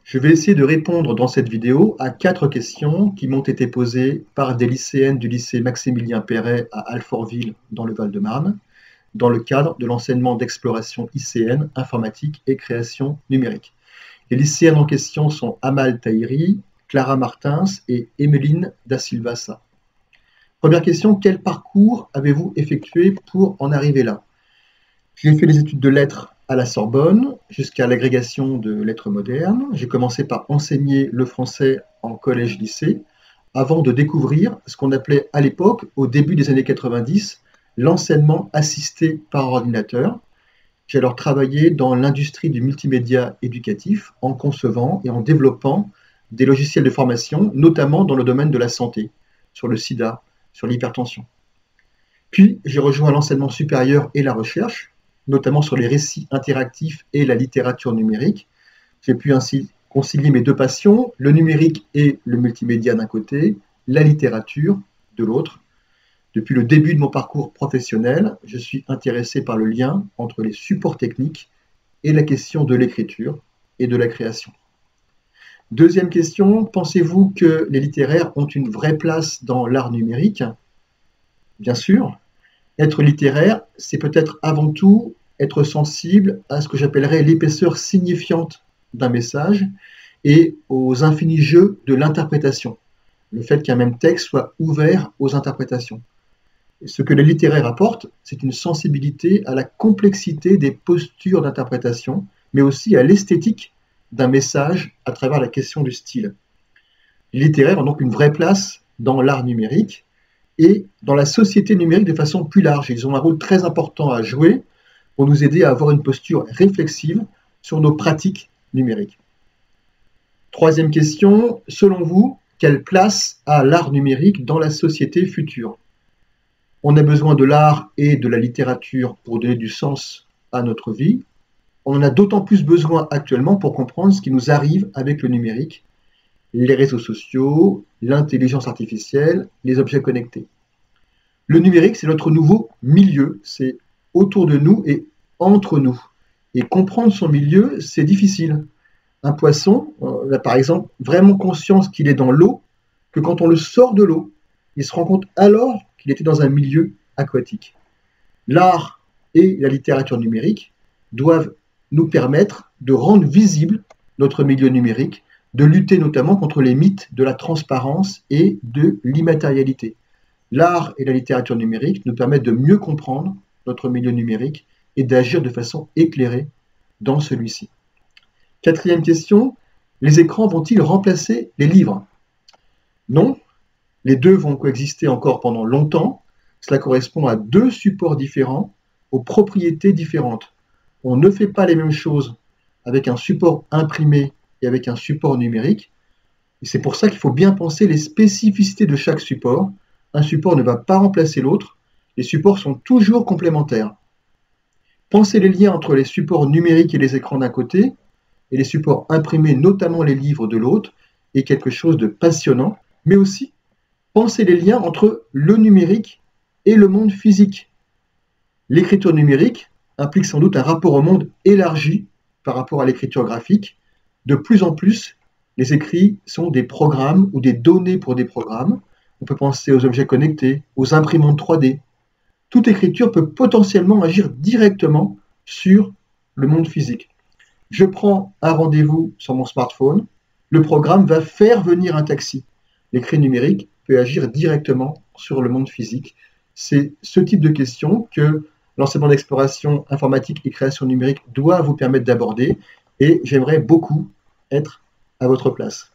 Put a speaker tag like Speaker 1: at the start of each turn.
Speaker 1: Je vais essayer de répondre dans cette vidéo à 4 questions qui m'ont été posées par des lycéennes du lycée Maximilien Perret à Alfortville dans le Val-de-Marne, dans le cadre de l'enseignement d'exploration ICN, informatique et création numérique. Les lycéennes en question sont Amal Tahiri, Clara Martins et Emeline da Silvassa. Première question, quel parcours avez-vous effectué pour en arriver là? J'ai fait des études de lettres à la Sorbonne jusqu'à l'agrégation de lettres modernes. J'ai commencé par enseigner le français en collège-lycée avant de découvrir ce qu'on appelait à l'époque, au début des années 90, l'enseignement assisté par ordinateur. J'ai alors travaillé dans l'industrie du multimédia éducatif en concevant et en développant des logiciels de formation, notamment dans le domaine de la santé, sur le sida, sur l'hypertension. Puis, j'ai rejoint l'enseignement supérieur et la recherche, notamment sur les récits interactifs et la littérature numérique. J'ai pu ainsi concilier mes deux passions, le numérique et le multimédia d'un côté, la littérature de l'autre. Depuis le début de mon parcours professionnel, je suis intéressé par le lien entre les supports techniques et la question de l'écriture et de la création. Deuxième question, pensez-vous que les littéraires ont une vraie place dans l'art numérique? Bien sûr. Être littéraire, c'est peut-être avant tout être sensible à ce que j'appellerais l'épaisseur signifiante d'un message et aux infinis jeux de l'interprétation. Le fait qu'un même texte soit ouvert aux interprétations. Et ce que les littéraires apportent, c'est une sensibilité à la complexité des postures d'interprétation, mais aussi à l'esthétique d'un message à travers la question du style. Les littéraires ont donc une vraie place dans l'art numérique et dans la société numérique de façon plus large. Ils ont un rôle très important à jouer pour nous aider à avoir une posture réflexive sur nos pratiques numériques. Troisième question, selon vous, quelle place a l'art numérique dans la société future? On a besoin de l'art et de la littérature pour donner du sens à notre vie. On en a d'autant plus besoin actuellement pour comprendre ce qui nous arrive avec le numérique, les réseaux sociaux, l'intelligence artificielle, les objets connectés. Le numérique, c'est notre nouveau milieu, c'est autour de nous et entre nous. Et comprendre son milieu, c'est difficile. Un poisson a par exemple vraiment conscience qu'il est dans l'eau que quand on le sort de l'eau. Il se rend compte alors qu'il était dans un milieu aquatique. L'art et la littérature numérique doivent nous permettre de rendre visible notre milieu numérique, de lutter notamment contre les mythes de la transparence et de l'immatérialité. L'art et la littérature numérique nous permettent de mieux comprendre notre milieu numérique et d'agir de façon éclairée dans celui-ci. Quatrième question, les écrans vont-ils remplacer les livres? Non, les deux vont coexister encore pendant longtemps. Cela correspond à deux supports différents, aux propriétés différentes. On ne fait pas les mêmes choses avec un support imprimé et avec un support numérique. Et c'est pour ça qu'il faut bien penser les spécificités de chaque support. Un support ne va pas remplacer l'autre. Les supports sont toujours complémentaires. Pensez les liens entre les supports numériques et les écrans d'un côté et les supports imprimés, notamment les livres de l'autre, est quelque chose de passionnant, mais aussi pensez les liens entre le numérique et le monde physique. L'écriture numérique implique sans doute un rapport au monde élargi par rapport à l'écriture graphique. De plus en plus, les écrits sont des programmes ou des données pour des programmes. On peut penser aux objets connectés, aux imprimantes 3D. Toute écriture peut potentiellement agir directement sur le monde physique. Je prends un rendez-vous sur mon smartphone, le programme va faire venir un taxi. L'écrit numérique peut agir directement sur le monde physique. C'est ce type de questions que l'enseignement d'exploration informatique et création numérique doit vous permettre d'aborder et j'aimerais beaucoup être à votre place.